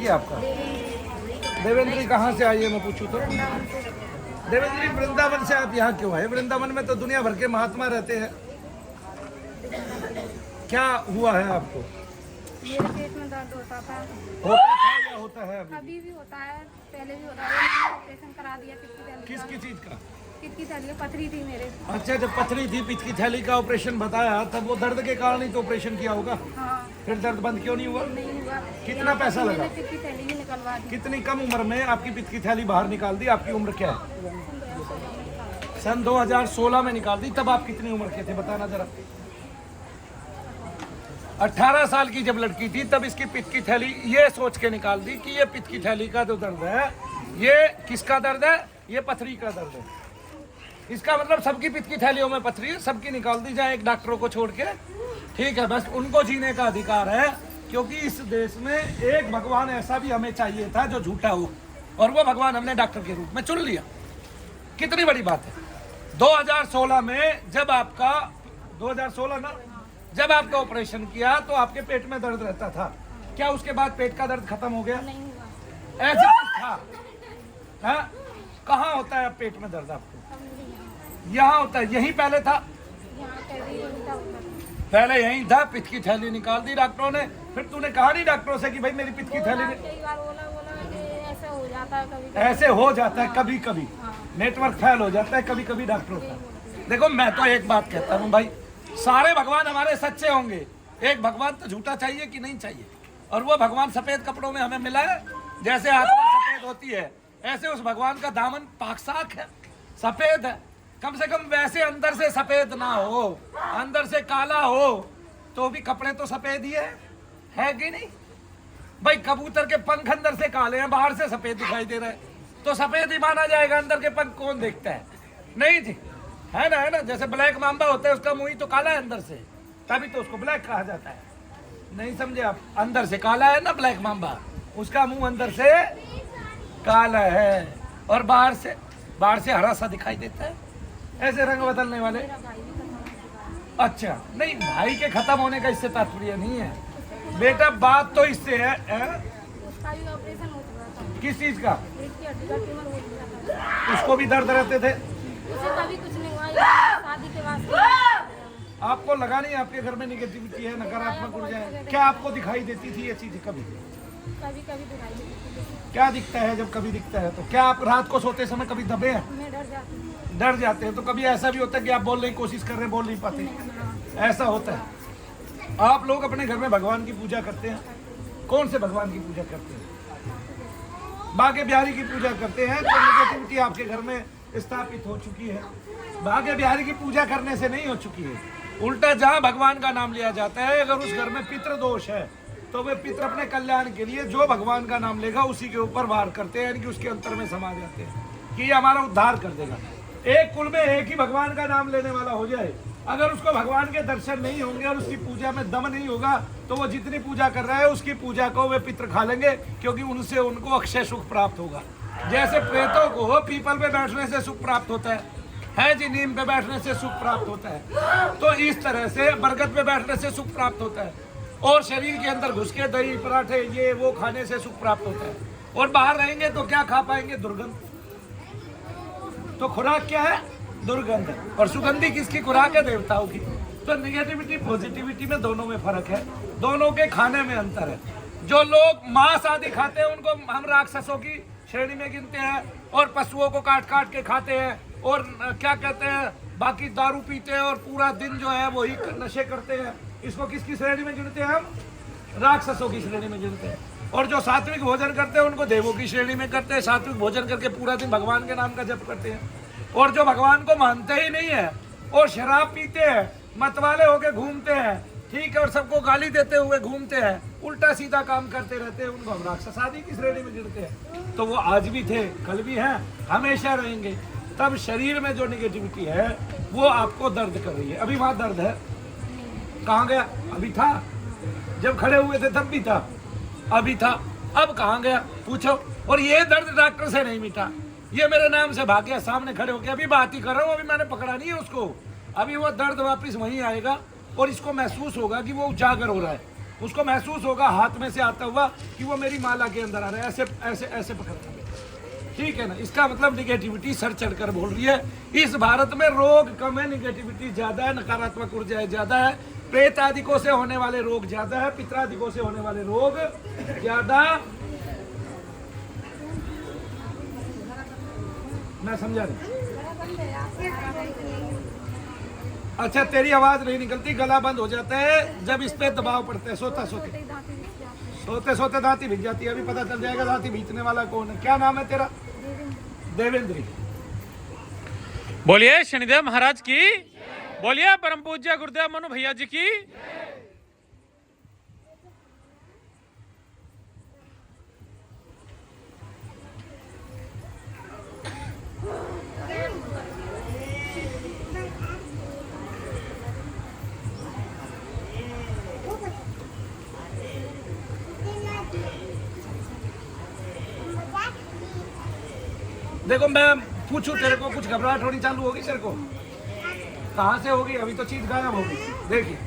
किया आपका? देवेंद्री कहाँ से आई है मैं पूछूं तो? देवेंद्री वृंदावन से आप यहाँ क्यों आए? वृंदावन में तो दुनिया भर के महात्मा रहते हैं। क्या हुआ है आपको? मेरे पेट में दर्द होता था। होता था या होता है अभी? अभी भी होता है, पहले भी होता है। मैंने ऑपरेशन करा दिया किसकी चीज का? पित्त की थैली पथरी थी मेरे। अच्छा, जब पथरी थी, पित्त की थैली का ऑपरेशन बताया, तब वो दर्द के कारण ही तो ऑपरेशन किया होगा। हाँ। फिर दर्द बंद क्यों नहीं हुआ? नहीं हुआ। कितना पैसा लगा? मैंने पित्त की थैली भी निकलवा दी। कितनी कम उम्र में आपकी पित्त की थैली बाहर निकाल दी? आपकी उम्र क्या है? सन 2016 में निकाल दी। तब आप कितनी उम्र के थे बताना जरा? 18 साल की जब लड़की थी तब इसकी पित्त की थैली ये सोच के निकाल दी कि ये पित्त की थैली का जो दर्द है, ये किसका दर्द है? ये पथरी का दर्द है। इसका मतलब सबकी पित्त की थैलियों में पथरी है, सबकी निकाल दी जाए, एक डॉक्टरों को छोड़ के। ठीक है, बस उनको जीने का अधिकार है, क्योंकि इस देश में एक भगवान ऐसा भी हमें चाहिए था जो झूठा हो, और वो भगवान हमने डॉक्टर के रूप में चुन लिया। कितनी बड़ी बात है। 2016 में जब आपका 2016 ना जब आपका ऑपरेशन किया तो आपके पेट में दर्द रहता था। क्या उसके बाद पेट का दर्द खत्म हो गया? नहीं हुआ। ऐसा था? हाँ? कहाँ होता है पेट में दर्द आपको? यहाँ होता है? यहीं पहले था? पहले यहीं था। पित्त की थैली निकाल दी डॉक्टरों ने। फिर तूने कहा नहीं डॉक्टरों से कि भाई मेरी पित्त की थैली? कई बार बोला कि ऐसे हो जाता है कभी। ऐसे हो जाता है कभी कभी। नेटवर्क फेल हो जाता है कभी कभी डॉक्टरों का। देखो, मैं तो एक बात कहता हूँ भाई, सारे भगवान हमारे सच्चे होंगे, एक भगवान तो झूठा चाहिए कि नहीं चाहिए? और वो भगवान सफेद कपड़ों में हमें मिला है। जैसे आत्मा सफेद होती है, ऐसे उस भगवान का दामन पाक साफ है, सफेद है। कम से कम वैसे अंदर से सफेद ना हो, अंदर से काला हो तो भी कपड़े तो सफेद ही है कि नहीं भाई? कबूतर के पंख अंदर से काले हैं, बाहर से सफेद दिखाई दे रहे हैं, तो सफेद ही माना जाएगा। अंदर के पंख कौन देखता है? नहीं जी, है ना? जैसे ब्लैक मांबा होता है, उसका मुंह ही तो काला है अंदर से, तभी तो उसको ब्लैक कहा जाता है। नहीं समझे आप? अंदर से काला है ना ब्लैक मांबा, उसका मुंह अंदर से काला है, और बाहर से हरा सा दिखाई देता है। ऐसे रंग बदलने वाले। अच्छा, नहीं, भाई के खत्म होने का इससे तात्पर्य नहीं है बेटा, बात तो इससे है। उसका भी ऑपरेशन हो चुका था। किस चीज का? पेट की हड्डी का ट्यूमर हो चुका था। उसको भी दर्द रहते थे? उसे कभी कुछ नहीं हुआ, शादी के बाद। आपको लगा नहीं आपके घर में निगेटिविटी है, नकारात्मक ऊर्जा है? क्या आपको दिखाई देती थी ये चीज कभी? कभी दिखाई देती थी। क्या दिखता है? जब कभी दिखता है तो क्या आप रात को सोते समय कभी दबे हैं? मैं डर जाती हूँ। डर जाते हैं? तो कभी ऐसा भी होता है कि आप बोलने की कोशिश कर रहे हैं, बोल नहीं पाते? ऐसा होता है। आप लोग अपने घर में भगवान की पूजा करते हैं? कौन से भगवान की पूजा करते हैं? बाके बिहारी की पूजा करते हैं? तो निगेटिविटी आपके घर में स्थापित हो चुकी है। बाके बिहारी की पूजा करने से नहीं हो चुकी है, उल्टा जहाँ भगवान का नाम लिया जाता है, अगर उस घर में पितृ दोष है तो वे पितृ अपने कल्याण के लिए जो भगवान का नाम लेगा उसी के ऊपर वार करते हैं, यानी कि उसके अंतर में समा जाते हैं कि ये हमारा उद्धार कर देगा। एक कुल में एक ही भगवान का नाम लेने वाला हो जाए, अगर उसको भगवान के दर्शन नहीं होंगे और उसकी पूजा में दम नहीं होगा, तो वो जितनी पूजा कर रहा है उसकी पूजा को वे पितृ खा लेंगे, क्योंकि उनसे उनको अक्षय सुख प्राप्त होगा। जैसे प्रेतों को पीपल पे बैठने से सुख प्राप्त होता है जी, नीम पे बैठने से सुख प्राप्त होता है, तो इस तरह से बरगद पे बैठने से सुख प्राप्त होता है, और शरीर के अंदर घुस के दही पराठे ये वो खाने से सुख प्राप्त होता है। और बाहर रहेंगे तो क्या खा पाएंगे? दुर्गंध। तो खुराक क्या है? दुर्गंध। और सुगंधी किसकी खुराक है? देवताओं की। तो निगेटिविटी पॉजिटिविटी में दोनों में फर्क है, दोनों के खाने में अंतर है। जो लोग मांस आदि खाते हैं उनको हम राक्षसों की श्रेणी में गिनते हैं, और पशुओं को काट काट के खाते हैं, और क्या कहते हैं, बाकी दारू पीते हैं और पूरा दिन जो है वही नशे करते हैं, इसको किसकी श्रेणी में गिनते हैं हम? राक्षसों की श्रेणी में गिनते हैं। और जो सात्विक भोजन करते हैं उनको देवों की श्रेणी में करते हैं, सात्विक भोजन करके पूरा दिन भगवान के नाम का जप करते हैं। और जो भगवान को मानते ही नहीं है और शराब पीते हैं, मतवाले होके घूमते हैं, ठीक है, और सबको गाली देते हुए घूमते हैं, उल्टा सीधा काम करते रहते हैं, उनको हम राक्षस आदि की श्रेणी में गिनते हैं। तो वो आज भी थे, कल भी हैं, हमेशा रहेंगे। तब शरीर में जो निगेटिविटी है वो आपको दर्द कर रही है। अभी वहाँ दर्द है? कहाँ गया? अभी था जब खड़े हुए थे तब भी था, अभी था, अब कहाँ गया? पूछो। और ये दर्द डॉक्टर से नहीं मिटा, ये मेरे नाम से भाग गया सामने खड़े होकर। अभी बात ही कर रहा हूँ, अभी मैंने पकड़ा नहीं है उसको, अभी वो दर्द वापस वहीं आएगा और इसको महसूस होगा कि वो उजागर हो रहा है। उसको महसूस होगा हाथ में से आता हुआ कि वो मेरी माला के अंदर आ रहा है, ऐसे ऐसे ऐसे पकड़ना। ठीक है ना, इसका मतलब निगेटिविटी सर चढ़कर बोल रही है। इस भारत में रोग कम है, निगेटिविटी ज्यादा है, नकारात्मक ऊर्जा ज्यादा है, प्रेत आदिकों से होने वाले रोग ज्यादा है, पितरादिकों से होने वाले रोग ज्यादा। मैं समझा नहीं। अच्छा, तेरी आवाज नहीं निकलती, गला बंद हो जाता है जब इस पे दबाव पड़ता है। सोते सोते दांती भिज जाती है। अभी पता चल जाएगा दांती भींचने वाला कौन है। क्या नाम है तेरा? देवेंद्री। बोलिए शनिदेव महाराज की, बोलिए परम पूज्य गुरुदेव मनु भैया जी की। देखो, मैं पूछूं तेरे को, कुछ घबराहट होनी चालू होगी तेरे को? कहाँ से होगी? अभी तो चीज गायब होगी। देखिए,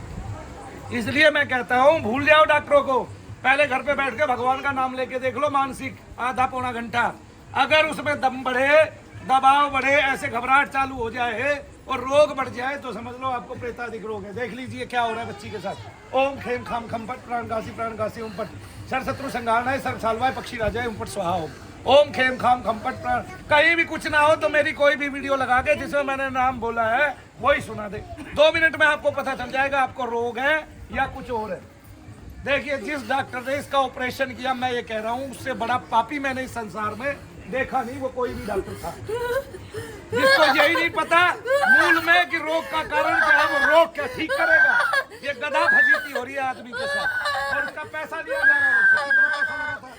इसलिए मैं कहता हूँ भूल जाओ डॉक्टरों को, पहले घर पे बैठ के भगवान का नाम लेके देख लो, मानसिक आधा पौना घंटा। अगर उसमें दम बढ़े, दबाव बढ़े, ऐसे घबराहट चालू हो जाए और रोग बढ़ जाए तो समझ लो आपको प्रेतादिक रोग है। देख लीजिए क्या हो रहा है बच्ची के साथ। ओम खेम खाम खम पट प्राण गासी ओम पट सर शत्रु संगार है सर सालवाय पक्षी राजा ओम पट स्वाहा ओम खेम खाम खम पट प्राण। कहीं भी कुछ ना हो तो मेरी कोई भी वीडियो लगा के जिसमें मैंने नाम बोला है वही सुना दे। 2 मिनट में आपको पता चल जाएगा आपको रोग है या कुछ और है। देखिए, जिस डॉक्टर ने इसका ऑपरेशन किया, मैं ये कह रहा हूँ उससे बड़ा पापी मैंने इस संसार में देखा नहीं। वो कोई भी डॉक्टर था जिसको यही नहीं पता मूल में कि रोग का कारण क्या है, वो रोग क्या ठीक करेगा। ये गधा फजीती हो रही है आदमी के साथ और उसका पैसा लिया जा रहा है। कितना पैसा लगा था?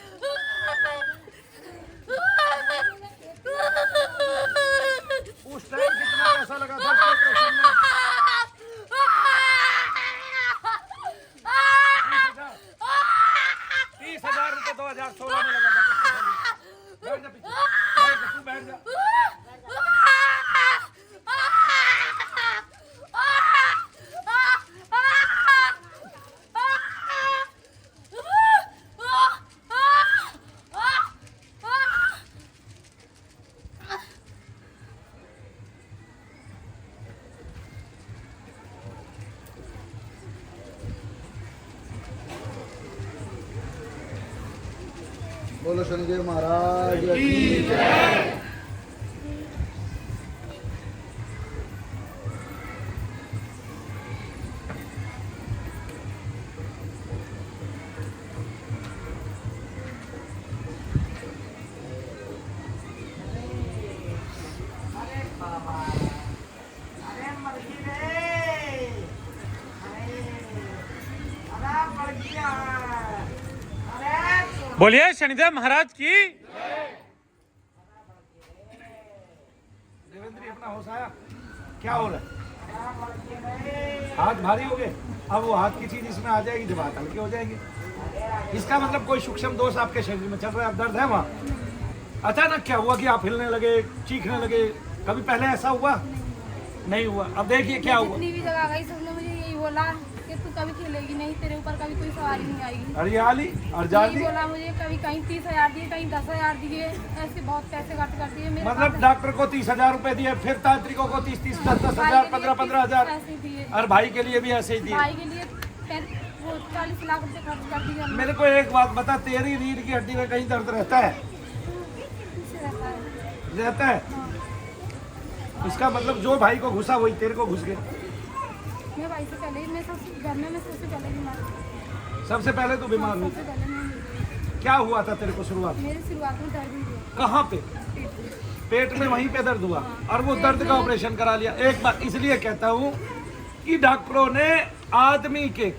उस टाइम कितना पैसा लगा था उसके ऑपरेशन में? 30,000 रुपये 2016 में लगा था। बैठ जा पीछे, बैठ जा, तू बैठ जा। बोलो शनिदेव महाराज की जय। बोलिए शनिदेव महाराज की। देवेंद्री, अपना होश आया? क्या हो रहा है? हाथ भारी हो गए। अब वो हाथ की चीज इसमें आ जाएगी जब हाथ हल्के हो जाएंगे। इसका मतलब कोई सूक्ष्म दोष आपके शरीर में चल रहा है, अब दर्द है वहाँ। अचानक क्या हुआ कि आप हिलने लगे, चीखने लगे? कभी पहले ऐसा हुआ? नहीं हुआ। अब देखिए क्या हुआ। जितनी भी जगह गई सबने मुझे यही बोला कि तू कभी खेलेगी नहीं, तेरे ऊपर कभी कोई सवारी नहीं आएगी। हरियाली और जाली बोला मुझे, कभी कहीं 30,000 दिए, कहीं 10,000 दिए, ऐसे बहुत पैसे खर्च कर दिए मेरे मतलब डॉक्टर को 30,000 रुपए दिए, फिर तांत्रिकों को 30-30, 10,000, 15,000 पैसे दिए। और भाई के लिए भी ऐसे ही दिए। भाई के लिए वो 40 लाख रुपए खर्च कर दिए। मेरे को एक बात बता, तेरी रीढ़ की हड्डी में कहीं दर्द रहता है? रहता है। इसका मतलब जो भाई को घुसा वही तेरे को घुस गया। मैं भाई से पहले, मैं सबसे घर में, मैं सबसे पहले बीमार थी। सबसे पहले तो बीमार हुई। सबसे पहले मैं, क्या हुआ था तेरे को शुरुआत? मेरी शुरुआत में दर्द हुई। कहाँ पे? पेट में, वहीं पे दर्द हुआ और वो दर्द का ऑपरेशन करा लिया। एक बात इसलिए कहता हूँ कि डॉक्टरों ने आदमी के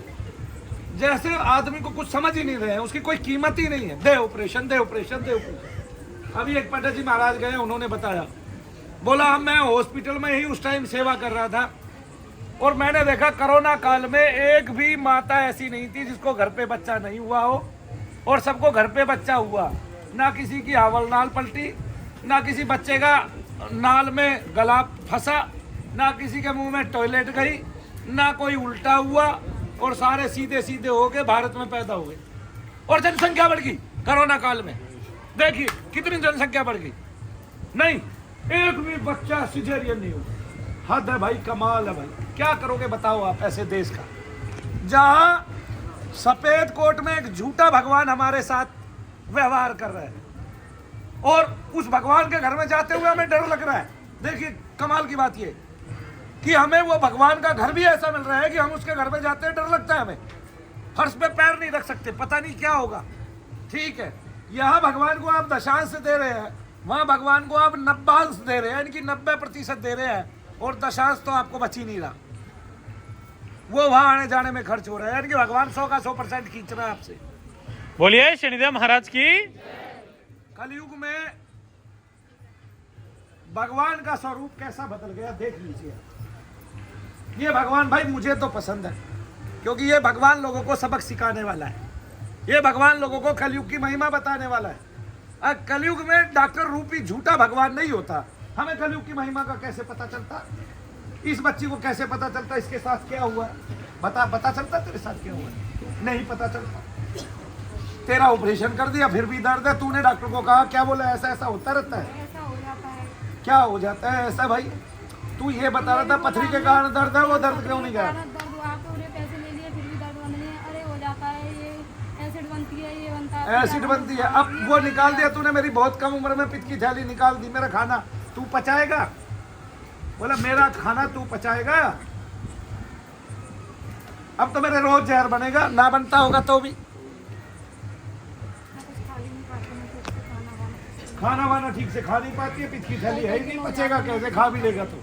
जैसे आदमी को कुछ समझ ही नहीं रहे हैं, उसकी कोई कीमत ही नहीं है। दे ऑपरेशन, दे ऑपरेशन, दे ऑपरेशन। अभी एक पंडित जी महाराज गए, उन्होंने बताया, बोला मैं हॉस्पिटल में ही उस टाइम सेवा कर रहा था और मैंने देखा कोरोना काल में एक भी माता ऐसी नहीं थी जिसको घर पे बच्चा नहीं हुआ हो और सबको घर पे बच्चा हुआ। ना किसी की हावल नाल पलटी, ना किसी बच्चे का नाल में गला फंसा, ना किसी के मुंह में टॉयलेट गई, ना कोई उल्टा हुआ, और सारे सीधे सीधे हो गए, भारत में पैदा हुए और जनसंख्या बढ़ गई कोरोना काल में। देखिए कितनी जनसंख्या बढ़ गई, नहीं एक भी बच्चा सिजेरियन नहीं हुआ। हद है भाई, कमाल है भाई। क्या करोगे बताओ आप ऐसे देश का, जहां सफेद कोट में एक झूठा भगवान हमारे साथ व्यवहार कर रहा है और उस भगवान के घर में जाते हुए हमें डर लग रहा है। देखिए कमाल की बात ये कि हमें वो भगवान का घर भी ऐसा मिल रहा है कि हम उसके घर में जाते हैं डर लगता है हमें, फर्श पे पैर नहीं रख सकते, पता नहीं क्या होगा। ठीक है, यहाँ भगवान को आप दशांश दे रहे हैं, वहां भगवान को आप नब्बांश दे रहे हैं, यानी कि 90% दे रहे हैं और दशांश तो आपको बच ही नहीं रहा, वो वहां आने जाने में खर्च हो रहा है, यानी कि भगवान 100 का 100% खींच रहा है आपसे। बोलिए शनिदेव महाराज की। कलयुग में भगवान का स्वरूप कैसा बदल गया देख लीजिए। ये भगवान भाई मुझे तो पसंद है, क्योंकि ये भगवान लोगों को सबक सिखाने वाला है, ये भगवान लोगों को कलयुग की महिमा बताने वाला है। कलयुग में डॉक्टर रूपी झूठा भगवान नहीं होता, हमें कलयुग की महिमा का कैसे पता चलता, इस बच्ची को कैसे पता चलता इसके साथ क्या हुआ, पता चलता तेरे साथ क्या हुआ? नहीं पता चलता। तेरा ऑपरेशन कर दिया फिर भी दर्द है, तूने डॉक्टर को कहा, क्या बोला ऐसा ऐसा होता रहता है? ऐसा हो जाता है। क्या हो जाता है ऐसा भाई? तू ये बता रहा था पथरी के कारण दर्द है, वो दर्द क्यों नहीं गया? दर्द हुआ, पूरे पैसे ले लिए फिर भी दर्द बन रहे हैं। अरे हो जाता है, ये एसिड बनती है, ये बनता है, एसिड बनती है। अब वो निकाल दिया तूने, मेरी बहुत कम उम्र में पित्त की थैली निकाल दी, मेरा खाना तू पचाएगा? बोला मेरा खाना तू पचाएगा? अब तो मेरे रोज जहर बनेगा, ना बनता होगा तो भी। खाना वाना ठीक से खा नहीं पाती है, पित्त की थैली है ही नहीं, पचेगा कैसे? खा भी लेगा तो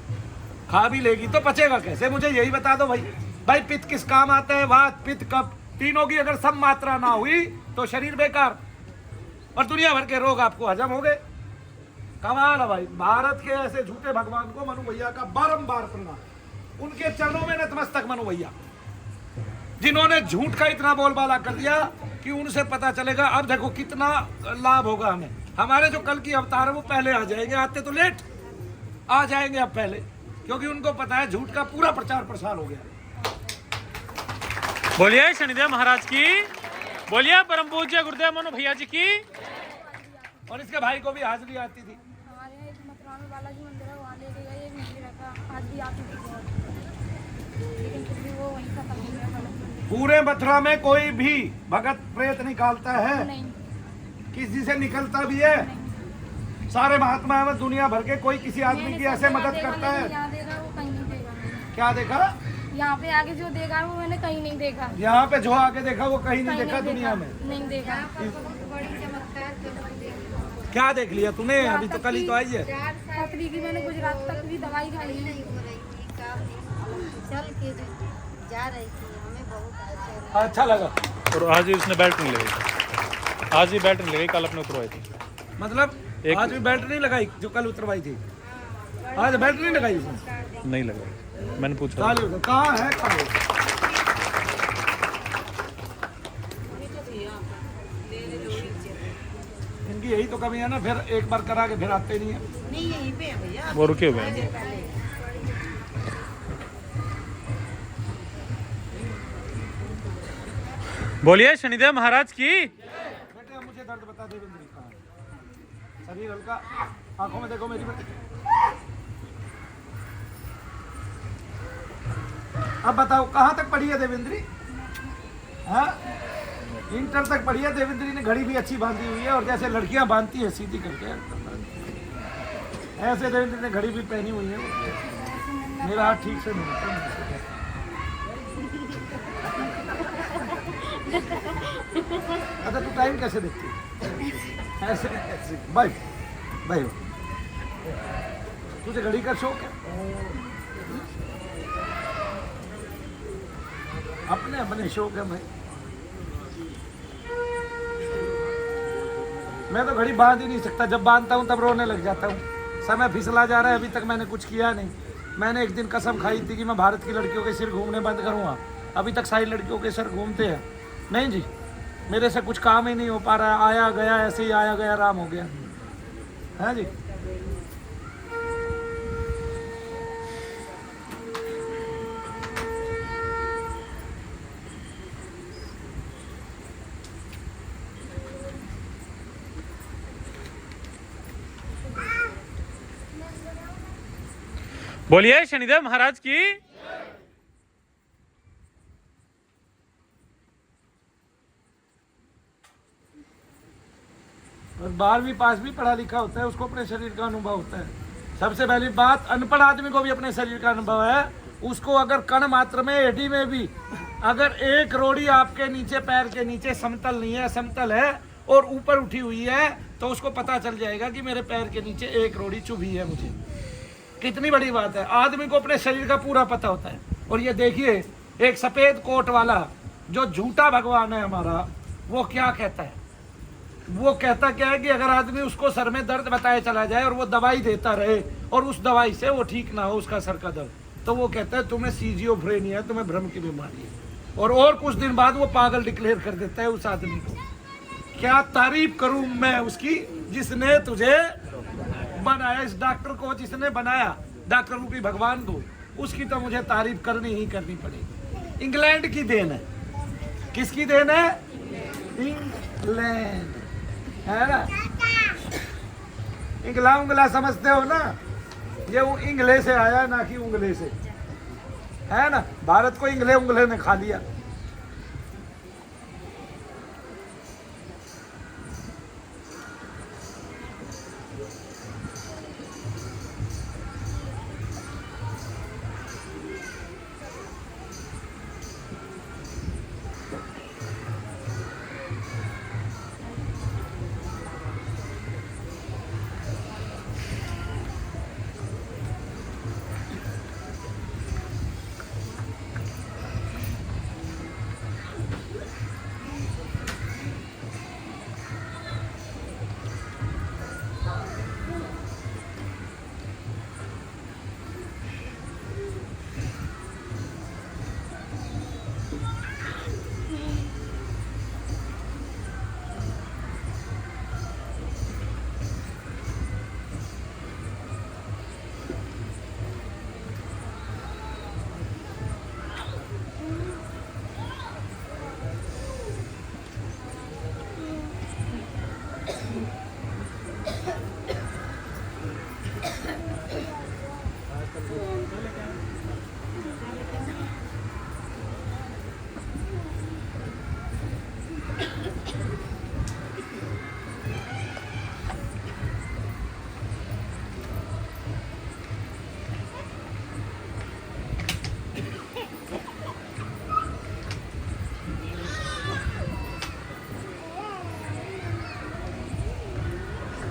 खा भी लेगी तो पचेगा कैसे? मुझे यही बता दो भाई। भाई पित्त किस काम आता है? वात पित्त कफ, तीनों की अगर सम मात्रा ना हुई तो शरीर बेकार और दुनिया भर के रोग आपको हजम हो गए। कमाल है भाई। भारत के ऐसे झूठे भगवान को मनु भैया का बारंबार प्रणाम, उनके चरणों में नतमस्तक मनु भैया, जिन्होंने झूठ का इतना बोलबाला कर दिया कि उनसे पता चलेगा। अब देखो कितना लाभ होगा हमें, हमारे जो कल की अवतार है वो पहले आ जाएंगे, आते तो लेट आ जाएंगे अब पहले, क्योंकि उनको पता है झूठ का पूरा प्रचार प्रसार हो गया। बोलिए शनिदेव महाराज की। बोलिए परम पूज्य गुरुदेव मनु भैया जी की। और इसके भाई को भी हाजिरी आती थी। हमारे यहाँ एक मथुरा में बालाजी मंदिर है, वहाँ ले गए, एक मंदिर था, आज भी आती थी बहुत, लेकिन फिर भी वो वहीं खत्म हो गया बालाजी। पूरे मथुरा में कोई भी भगत प्रेत निकालता है? नहीं। किसी से निकलता भी है? सारे महात्मा में दुनिया भर के कोई किसी आदमी की ऐसे मदद करता है? यहाँ देगा वो कहीं नहीं देगा। क्या देखा? यहाँ पे आगे जो देगा वो मैंने कहीं नहीं देखा। यहाँ पे जो आगे देखा वो कहीं नहीं कहीं देखा दुनिया में? नहीं देखा। क्या देख लिया तूने? अभी तो कल ही तो आई है। पथरी की मैंने गुजरात तक भी दवाई खाई है। चल के जा रही थी, हमें बहुत अच्छा लगा। और आज ही उसने बेल्ट नहीं लगाई, आज ही बेल्ट नहीं लगाई, कल अपने उतरवाई थी। मतलब आज भी बेल्ट नहीं लगाई जो कल उतरवाई थी? आज बेल्ट नहीं लगाई उसने? नहीं लगाई, मैंने पूछा। कहाँ है कहाँ है? इनकी यही तो कमी है ना, फिर एक बार करा के फिर आते नहीं है। नहीं यहीं पे है भैया, वो रुके हुए हैं। बोलिए शनिदेव महाराज की। बेटे मुझे दर्द बता दे, कहाँ है? शरीर हल्का, आंखों में देखो मेरी बेटी। अब बताओ कहाँ तक पढ़ी है देवेंद्री? हाँ इंटर तक पढ़ी है देवेंद्री ने। घड़ी भी अच्छी बांधी हुई है और जैसे लड़कियां बांधती है सीधी करके, ऐसे देवेंद्री ने घड़ी भी पहनी हुई है। मेरा हाथ ठीक से नहीं होता। अच्छा तू टाइम कैसे देखती है? ऐसे ऐसे भाई भाई तुझे घड़ी का शौक है? अपने अपने शौक है भाई। मैं तो घड़ी बांध ही नहीं सकता, जब बांधता हूँ तब रोने लग जाता हूँ। समय फिसला जा रहा है, अभी तक मैंने कुछ किया नहीं। मैंने एक दिन कसम खाई थी कि मैं भारत की लड़कियों के सिर घूमने बंद करूँगा, अभी तक सारी लड़कियों के सिर घूमते हैं। नहीं जी, मेरे से कुछ काम ही नहीं हो पा रहा है। आया गया ऐसे ही आया गया, आराम हो गया है जी। बोलिए शनिदेव महाराज की। और 12वीं पास भी पढ़ा लिखा होता है, उसको अपने शरीर का अनुभव होता है। सबसे पहली बात, अनपढ़ आदमी को भी अपने शरीर का अनुभव है। उसको अगर कण मात्र में, एडी में भी अगर एक रोड़ी आपके नीचे, पैर के नीचे समतल नहीं है, समतल है और ऊपर उठी हुई है, तो उसको पता चल जाएगा कि मेरे पैर के नीचे एक रोड़ी चुभी है। मुझे कितनी बड़ी बात है। आदमी को अपने शरीर का पूरा पता होता है। और ये देखिए, एक सफेद कोट वाला जो झूठा भगवान है हमारा, वो क्या कहता है? वो कहता क्या है कि अगर आदमी उसको सर में दर्द बताए चला जाए और वो दवाई देता रहे और उस दवाई से वो ठीक ना हो उसका सर का दर्द, तो वो कहता है तुम्हें सीजियोफ्रेनिया है, तुम्हें भ्रम की बीमारी है। और कुछ दिन बाद वो पागल डिक्लेयर कर देता है उस आदमी को। क्या तारीफ करूं मैं उसकी, जिसने तुझे बनाया, इस डॉक्टर को जिसने बनाया, डॉक्टर रूपी भगवान को, उसकी तो मुझे तारीफ करनी ही करनी पड़ेगी। इंग्लैंड की देन है। किसकी देन है? इंग्लैंड है ना। इंगला उंगला समझते हो ना, ये वो इंगले से आया ना कि उंगले से, है ना। भारत को इंगले उंगले ने खा लिया।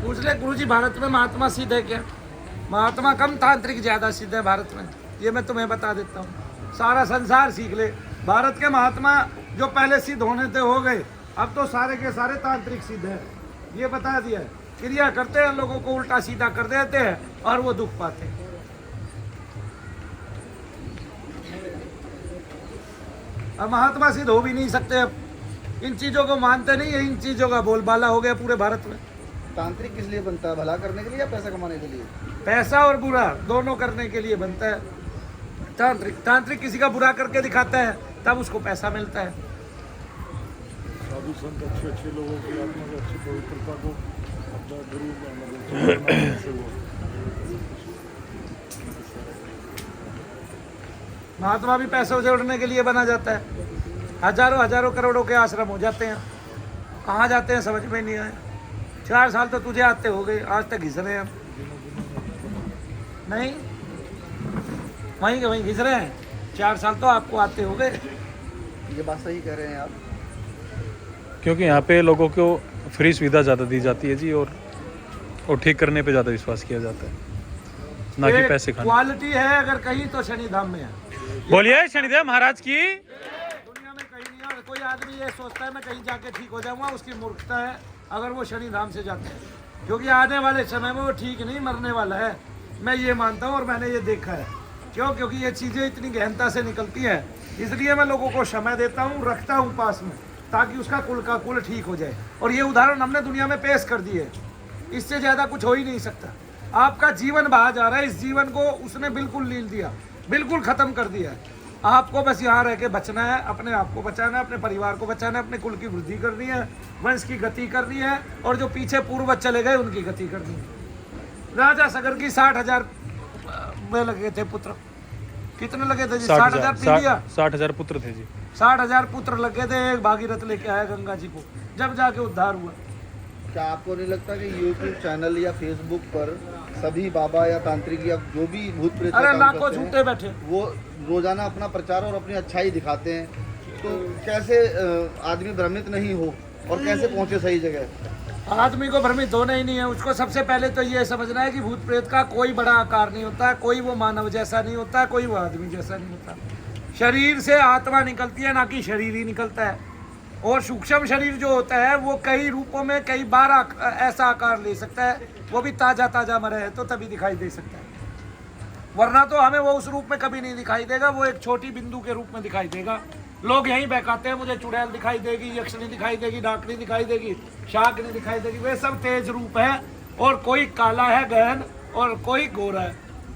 पूछ ले गुरुजी, भारत में महात्मा सिद्ध है क्या? महात्मा कम, तांत्रिक ज्यादा सिद्ध है भारत में। ये मैं तुम्हें बता देता हूँ। सारा संसार सीख ले। भारत के महात्मा जो पहले सिद्ध होने थे हो गए, अब तो सारे के सारे तांत्रिक सिद्ध है। ये बता दिया। क्रिया करते हैं, लोगों को उल्टा सीधा कर देते हैं और वो दुख पाते हैं। और महात्मा सिद्ध हो भी नहीं सकते। अब इन चीजों को मानते नहीं है। इन चीजों का बोलबाला हो गया पूरे भारत में। तांत्रिक किस लिए बनता है? भला करने के लिए या पैसा कमाने के लिए? पैसा और बुरा दोनों करने के लिए बनता है तांत्रिक किसी का बुरा करके दिखाता है, तब उसको पैसा मिलता है। साधु संत अच्छे लोगों की आत्मा की अच्छी पवित्रता को अपना गुरु महात्मा भी पैसे जोड़ने के लिए बना जाता है। हजारों करोड़ों के आश्रम हो जाते हैं। कहाँ जाते हैं समझ में नहीं आया। 4 साल तो तुझे आते हो गए, आज तक घिस रहे हैं हम। नहीं, वहीं के वहीं घिस रहे हैं। 4 साल तो आपको आते हो गए। ये बात सही कह रहे हैं आप। क्योंकि यहाँ पे लोगों को फ्री सुविधा ज़्यादा दी जाती है जी, और ठीक करने पे ज़्यादा विश्वास किया जाता है, ना कि पैसे खाने। क्वालिटी है अगर कहीं तो शनिधाम में है। बोलिए शनिदेव महाराज की। दुनिया में कहीं नहीं है। कोई आदमी ये सोचता है मैं कहीं जाके ठीक हो जाऊंगा, उसकी मूर्खता है अगर वो शनिधाम से जाते हैं। क्योंकि आने वाले समय में वो ठीक नहीं, मरने वाला है। मैं ये मानता हूँ और मैंने ये देखा है। क्यों? क्योंकि ये चीज़ें इतनी गहनता से निकलती हैं। इसलिए मैं लोगों को समय देता हूँ, रखता हूँ पास में, ताकि उसका कुल का कुल ठीक हो जाए। और ये उदाहरण हमने दुनिया में पेश कर दिए। इससे ज़्यादा कुछ हो ही नहीं सकता। आपका जीवन बहा जा रहा है, इस जीवन को उसने बिल्कुल लील दिया, बिल्कुल ख़त्म कर दिया है। आपको बस यहाँ रह के बचना है, अपने आप को बचाना है, अपने परिवार को बचाना है, अपने कुल की वृद्धि करनी है, वंश की गति करनी है, और जो पीछे पूर्वज चले गए उनकी गति करनी है। राजा सगर की 60,000 रुपए लगे थे पुत्र? कितने लगे थे जी? 60,000 पीढ़िया? 60,000 पुत्र थे जी। 60,000 पुत्र लगे थे, एक भागीरथ लेके आया गंगा जी को, जब जाके उद्धार हुआ। क्या आपको नहीं लगता कि यूट्यूब चैनल या फेसबुक पर सभी बाबा या तांत्रिक या जो भी भूत प्रेत का अरे काम लाखों करते हैं, झूठे बैठे। वो रोजाना अपना प्रचार और अपनी अच्छाई दिखाते हैं, तो कैसे आदमी भ्रमित नहीं हो और कैसे पहुंचे सही जगह? आदमी को भ्रमित होना ही नहीं है, उसको सबसे पहले तो ये समझना है कि भूत प्रेत का कोई बड़ा आकार नहीं होता, कोई वो मानव जैसा नहीं होता, कोई वो आदमी जैसा नहीं होता। शरीर से आत्मा निकलती है, ना कि शरीर ही निकलता है। और सूक्ष्म शरीर जो होता है वो कई रूपों में कई बार ऐसा आकार ले सकता है, वो भी ताजा ताजा मरे है तो तभी दिखाई दे सकता है, वरना तो हमें वो उस रूप में कभी नहीं दिखाई देगा, वो एक छोटी बिंदु के रूप में दिखाई देगा। लोग यहीं बहकाते हैं, मुझे चुड़ैल दिखाई देगी, यक्षिणी दिखाई देगी, डाकनी दिखाई देगी, शाकनी दिखाई देगी, वे सब तेज रूप है, और कोई काला है गहन और कोई गोरा है,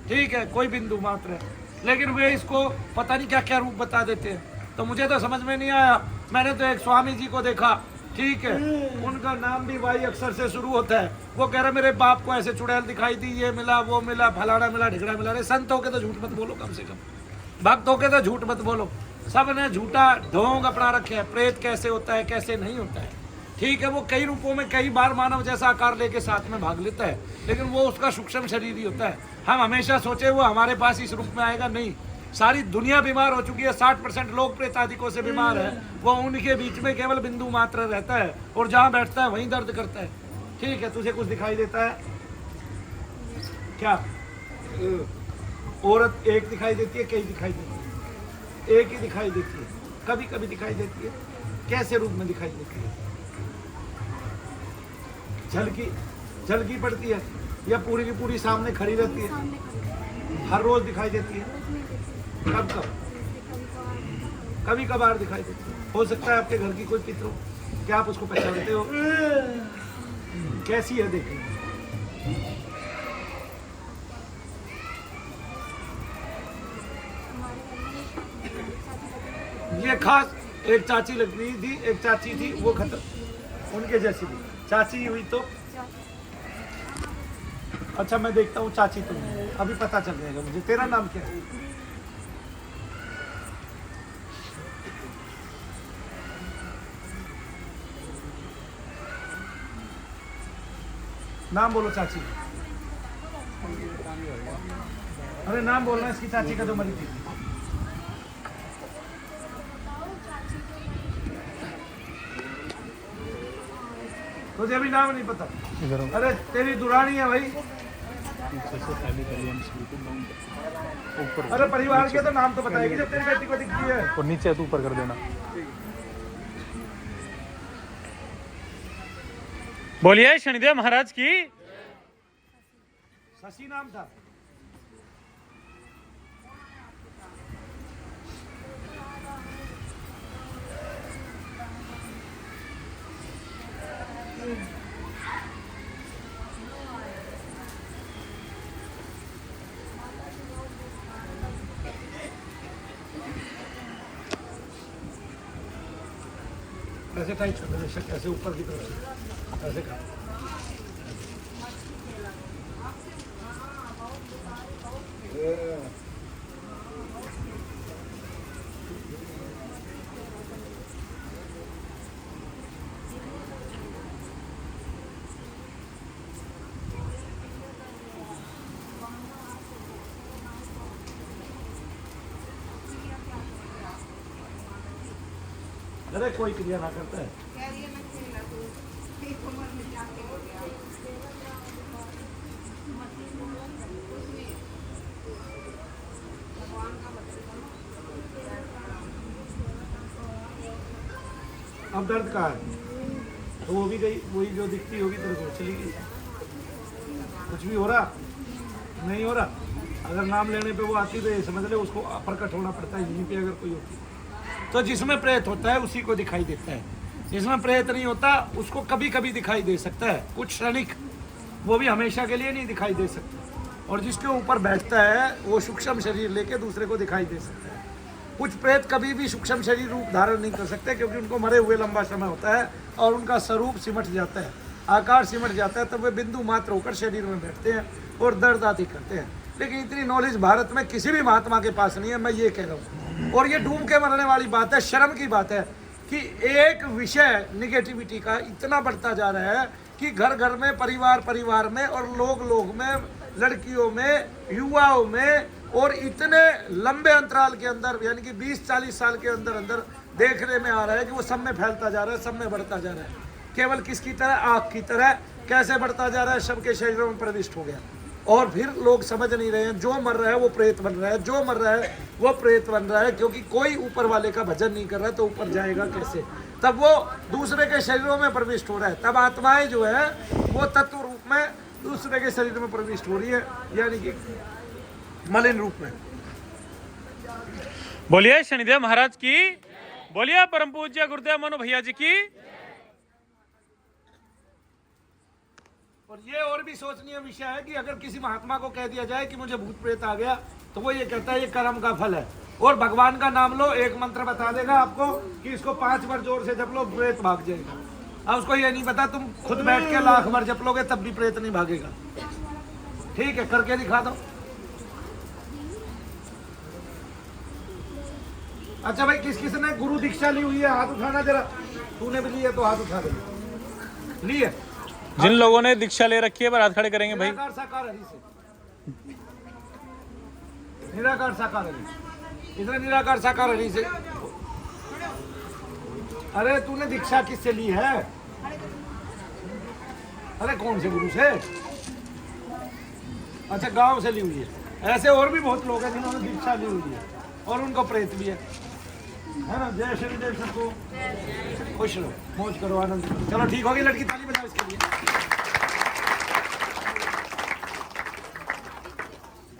ठीक है, कोई बिंदु मात्र है, लेकिन वे इसको पता नहीं क्या क्या रूप बता देते हैं। तो मुझे तो समझ में नहीं आया। मैंने तो एक स्वामी जी को देखा, ठीक है, उनका नाम भी वाई अक्षर से शुरू होता है, वो कह रहे मेरे बाप को ऐसे चुड़ैल दिखाई दी, ये मिला, वो मिला, फलाना मिला, ढिगड़ा मिला। अरे संत होके तो झूठ मत बोलो, कम से कम भक्त होके तो झूठ मत बोलो। सब ने झूठा ढोंग अपना रखे है, प्रेत कैसे होता है कैसे नहीं होता है, ठीक है, वो कई रूपों में कई बार मानव जैसा आकार लेके साथ में भाग लेता है, लेकिन वो उसका सूक्ष्म शरीर ही होता है। हम हमेशा सोचे वो हमारे पास इस रूप में आएगा, नहीं, सारी दुनिया बीमार हो चुकी है, 60% लोग प्रेतादिकों से बीमार है, वो उनके बीच में केवल बिंदु मात्र रहता है, और जहाँ बैठता है वहीं दर्द करता है, ठीक है। तुझे कुछ दिखाई देता है क्या? औरत एक दिखाई देती है, कई दिखाई देती है? एक ही दिखाई देती है, कभी कभी दिखाई देती है। कैसे रूप में दिखाई देती है? झलकी पड़ती है या पूरी की पूरी सामने खड़ी रहती है? सामने खड़ी हर रोज दिखाई देती है? रोज नहीं देखती, कब कब? कभी कभार दिखाई देती है। हो सकता है आपके घर की कोई पितृ हो, क्या आप उसको पहचानते हो? कैसी है देखिए? ये खास एक चाची लगती थी, एक चाची थी, वो खत्म, उनके जैसी थी। चाची हुई तो अच्छा, मैं देखता हूँ चाची तुम, अभी पता चल जाएगा मुझे। तेरा नाम क्या है? नाम बोलो चाची। अरे नाम बोलना इसकी चाची का जो मरी थी। तुझे अभी नाम नहीं पता? इधर आओ। अरे तेरी दुरानी है भाई। पीछे से पहले हम ऊपर अरे परिवार के तो नाम तो बताएगी जब तेरी बेटी को दिखती है। और नीचे तो ऊपर कर देना। बोलिए शनिदेव महाराज की। शशि नाम था। ऐसे टाइट कर दे, ऐसे ऊपर की तरफ से ऐसे कर। अरे कोई क्रिया ना करता है। अब दर्द कहाँ है? तो वो भी गई, वही जो दिखती होगी तेरे को, चली गई। कुछ भी हो रहा नहीं हो रहा? अगर नाम लेने पे वो आती तो ये समझ ले उसको प्रकट होना पड़ता है। यहीं पे अगर कोई होती तो जिसमें प्रेत होता है उसी को दिखाई देता है, जिसमें प्रेत नहीं होता उसको कभी कभी दिखाई दे सकता है, कुछ क्षणिक, वो भी हमेशा के लिए नहीं दिखाई दे सकता। और जिसके ऊपर बैठता है वो सूक्ष्म शरीर लेके दूसरे को दिखाई दे सकता है। कुछ प्रेत कभी भी सूक्ष्म शरीर रूप धारण नहीं कर सकते, क्योंकि उनको मरे हुए लंबा समय होता है और उनका स्वरूप सिमट जाता है, आकार सिमट जाता है, तब वे बिंदु मात्र होकर शरीर में बैठते हैं और दर्द आदि करते हैं। लेकिन इतनी नॉलेज भारत में किसी भी महात्मा के पास नहीं है, मैं ये कह रहा हूँ। और ये डूब के मरने वाली बात है, शर्म की बात है कि एक विषय निगेटिविटी का इतना बढ़ता जा रहा है कि घर घर में, परिवार परिवार में, और लोग में, लड़कियों में, युवाओं में, और इतने लंबे अंतराल के अंदर, यानी कि 20-40 साल के अंदर अंदर देखने में आ रहा है कि वो सब में फैलता जा रहा है, सब में बढ़ता जा रहा है। केवल किसकी तरह? आग की तरह कैसे बढ़ता जा रहा है, सबके शरीरों में प्रविष्ट हो गया। और फिर लोग समझ नहीं रहे हैं, जो मर रहा है वो प्रेत बन रहा है, जो मर रहा है वो प्रेत बन रहा है, क्योंकि कोई ऊपर वाले का भजन नहीं कर रहा है तो ऊपर जाएगा कैसे? तब वो दूसरे के शरीरों में प्रविष्ट हो रहा है। तब आत्माएं जो है वो तत्व रूप में दूसरे के शरीर में प्रविष्ट हो रही है, यानी कि मलिन रूप में। बोलिए शनिदेव महाराज की, बोलिए परम पूज्य गुरुदेव मनु भैया जी की। और ये और भी सोचनीय विषय है कि अगर किसी महात्मा को कह दिया जाए कि मुझे भूत प्रेत आ गया, तो वो ये कहता है ये कर्म का फल है। और भगवान का नाम लो, एक मंत्र बता देगा आपको कि इसको 5 बार जोर से जप लो, प्रेत भाग जाएगा। अब उसको ये नहीं पता, तुम खुद बैठ के 1,00,000 बार जप लोगे तब भी प्रेत नहीं भागेगा। ठीक है, करके दिखा दो। अच्छा भाई, किस किसने गुरु दीक्षा ली हुई है? हाथ उठाना जरा। तूने भी ली है तो हाथ उठा दे। ली है? जिन लोगों ने दीक्षा ले रखी है पर हाथ खड़े करेंगे भाई। निराकार साकार हरि से, निराकार साकार हरि। इधर निराकार साकार हरि से। अरे तूने दीक्षा किससे ली है? अरे कौन से गुरु से? अच्छा, गांव से ली हुई है। ऐसे और भी बहुत लोग हैं जिन्होंने दीक्षा ली हुई है और उनको प्रेत भी है ना। जय श्री देव, सबको खुश रहो, मौज करो, आनंद करो। चलो ठीक होगी लड़की, ताली बजाओ इसके लिए।